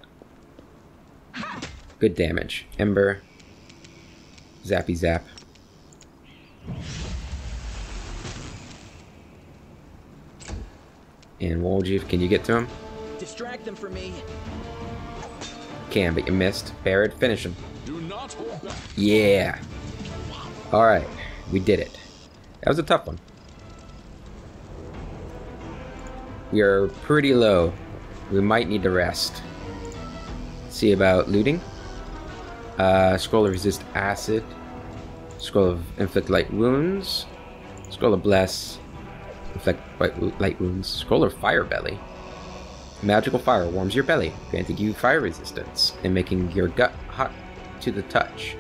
Good damage. Ember. Zappy zap. And Woljif, can you get to him? Distract them for me. Can, but you missed. Barret, finish him. Do not hold back. Yeah. Alright. We did it. That was a tough one. We are pretty low. We might need to rest. See about looting. Scroll of resist acid. Scroll of inflict light wounds. Scroll of bless. Inflict light wounds. Scroll of fire belly. Magical fire warms your belly, granting you fire resistance and making your gut hot to the touch,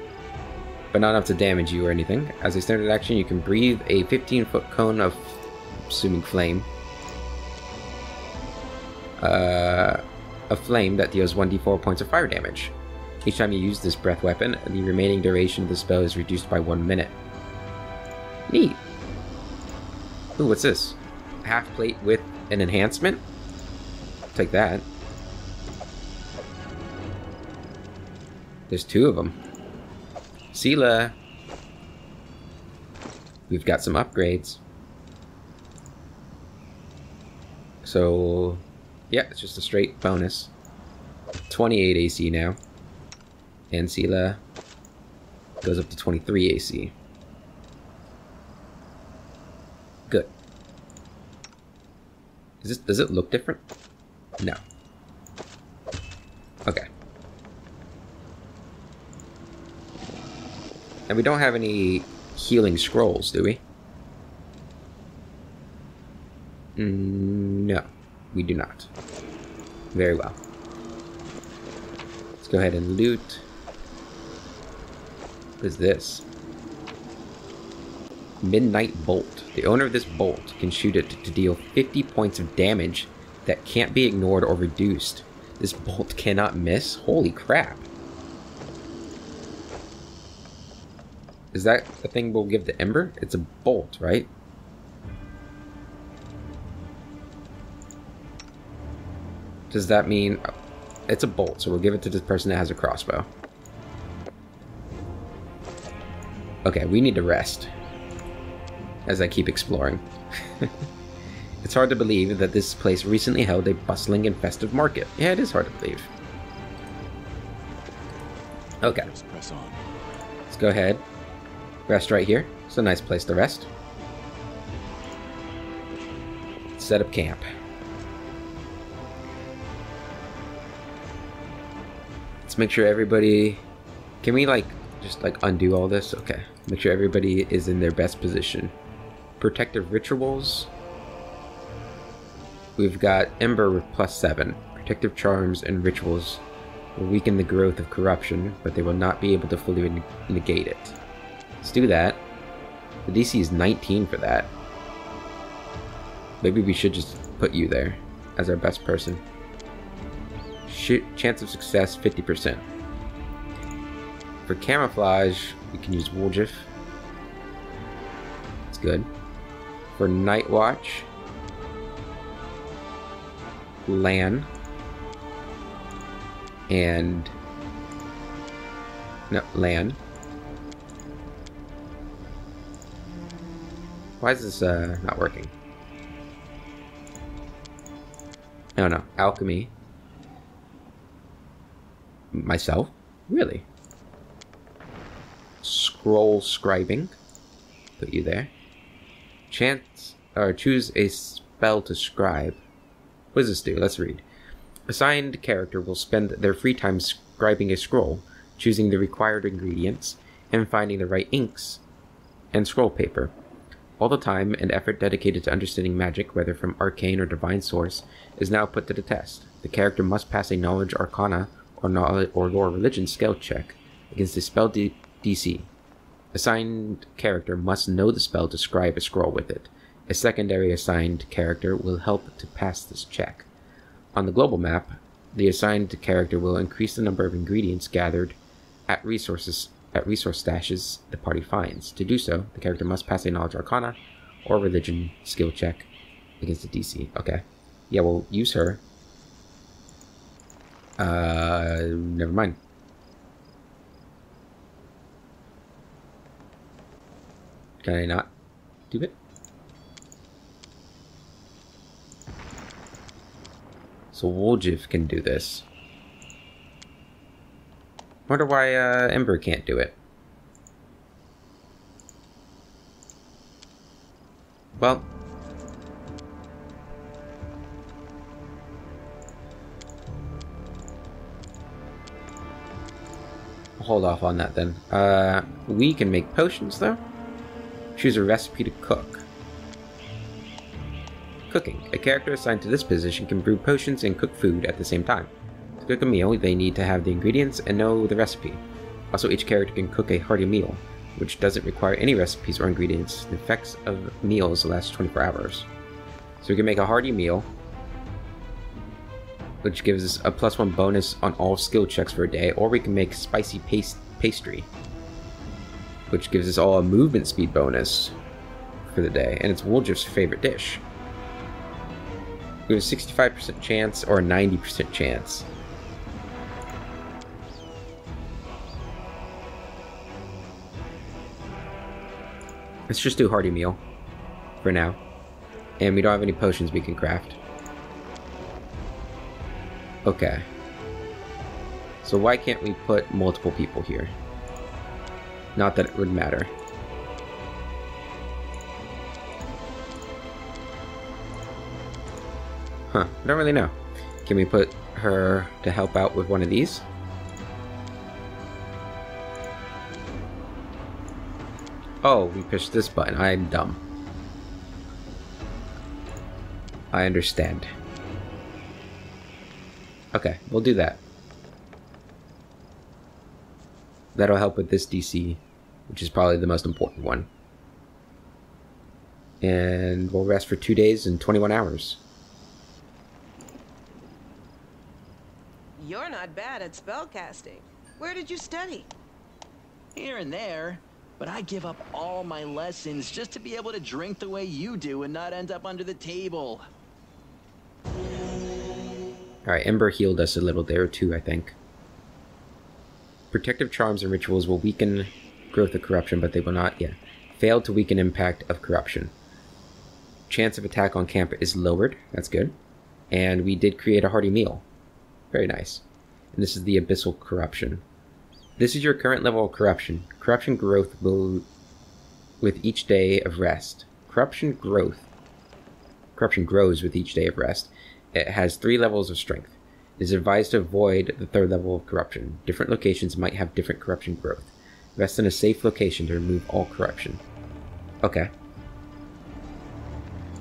but not enough to damage you or anything. As a standard action, you can breathe a 15-foot cone of, assuming flame, a flame that deals 1d4 points of fire damage. Each time you use this breath weapon, the remaining duration of the spell is reduced by 1 minute. Neat. Ooh, what's this? Half plate with an enhancement? Take that. There's 2 of them. Sela. We've got some upgrades. So, yeah, it's just a straight bonus. 28 AC now. And Sela goes up to 23 AC. Good. Does it look different? No. Okay. And we don't have any healing scrolls, do we? No, we do not. Very well. Let's go ahead and loot. What is this? Midnight Bolt. The owner of this bolt can shoot it to deal 50 points of damage that can't be ignored or reduced. This bolt cannot miss? Holy crap. Is that the thing we'll give to Ember? It's a bolt, right? Does that mean... it's a bolt, so we'll give it to this person that has a crossbow. Okay, we need to rest. As I keep exploring. It's hard to believe that this place recently held a bustling and festive market. Yeah, it is hard to believe. Okay. Let's go ahead. Rest right here. It's a nice place to rest. Set up camp. Let's make sure everybody... Can we, like, just, like, undo all this? Okay. Make sure everybody is in their best position. Protective rituals. We've got Ember with +7. Protective charms and rituals will weaken the growth of corruption, but they will not be able to fully negate it. Let's do that. The DC is 19 for that. Maybe we should just put you there as our best person. Chance of success 50%. For camouflage, we can use Woljif. It's good. For Night Watch, Lan, and no, Lan. Why is this not working? I don't know. Alchemy. Myself? Really? Scroll scribing. Put you there. Chance or choose a spell to scribe. What does this do? Let's read. Assigned character will spend their free time scribing a scroll, choosing the required ingredients, and finding the right inks and scroll paper. All the time and effort dedicated to understanding magic, whether from arcane or divine source, is now put to the test. The character must pass a knowledge arcana or knowledge or lore religion skill check against a spell DC. Assigned character must know the spell to scribe a scroll with it. A secondary assigned character will help to pass this check. On the global map, the assigned character will increase the number of ingredients gathered at resource stashes the party finds. To do so, the character must pass a knowledge arcana or religion skill check against the DC. Okay. Yeah, we'll use her. Never mind. Can I not do it? So Woljif can do this. Wonder why Ember can't do it. Well, I'll hold off on that then. We can make potions though. Choose a recipe to cook. Cooking. A character assigned to this position can brew potions and cook food at the same time. To cook a meal, they need to have the ingredients and know the recipe. Also, each character can cook a hearty meal, which doesn't require any recipes or ingredients. The effects of meals last 24 hours. So we can make a hearty meal, which gives us a +1 bonus on all skill checks for a day, or we can make spicy pastry, which gives us all a movement speed bonus for the day, and it's Woolgif's favorite dish. We have a 65% chance or a 90% chance. Let's just do hearty meal for now. And we don't have any potions we can craft. Okay. So why can't we put multiple people here? Not that it would matter. Huh, I don't really know. Can we put her to help out with one of these? Oh, we pushed this button. I'm dumb. I understand. Okay, we'll do that. That'll help with this DC, which is probably the most important one. And we'll rest for 2 days and 21 hours. You're not bad at spellcasting. Where did you study? Here and there, but I give up all my lessons just to be able to drink the way you do and not end up under the table. Alright, Ember healed us a little there too, I think. Protective charms and rituals will weaken growth of corruption, but they will not, fail to weaken impact of corruption. Chance of attack on camp is lowered, that's good. And we did create a hearty meal. Very nice. And this is the Abyssal Corruption. This is your current level of corruption. Corruption growth will with each day of rest. Corruption grows with each day of rest. It has 3 levels of strength. It is advised to avoid the 3rd level of corruption. Different locations might have different corruption growth. Rest in a safe location to remove all corruption. Okay.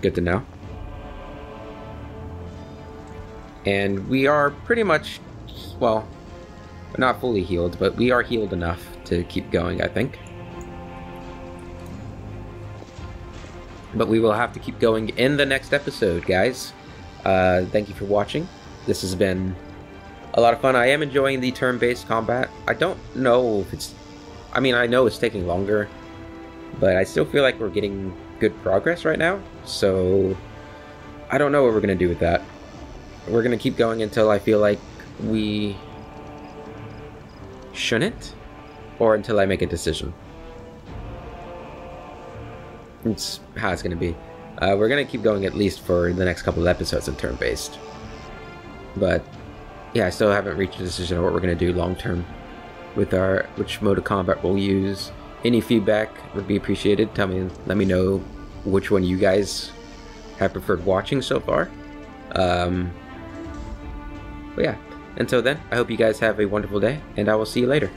Good to know. And we are pretty much, well, not fully healed, but we are healed enough to keep going, I think. But we will have to keep going in the next episode, guys. Thank you for watching. This has been a lot of fun. I am enjoying the turn-based combat. I don't know if it's... I mean, I know it's taking longer, but I still feel like we're getting good progress right now. So, I don't know what we're going to do with that. We're going to keep going until I feel like we shouldn't, or until I make a decision. It's how it's going to be. We're going to keep going at least for the next couple of episodes in turn-based. But, yeah, I still haven't reached a decision on what we're going to do long-term with which mode of combat we'll use. Any feedback would be appreciated. Let me know which one you guys have preferred watching so far. But yeah, until then, I hope you guys have a wonderful day, and I will see you later.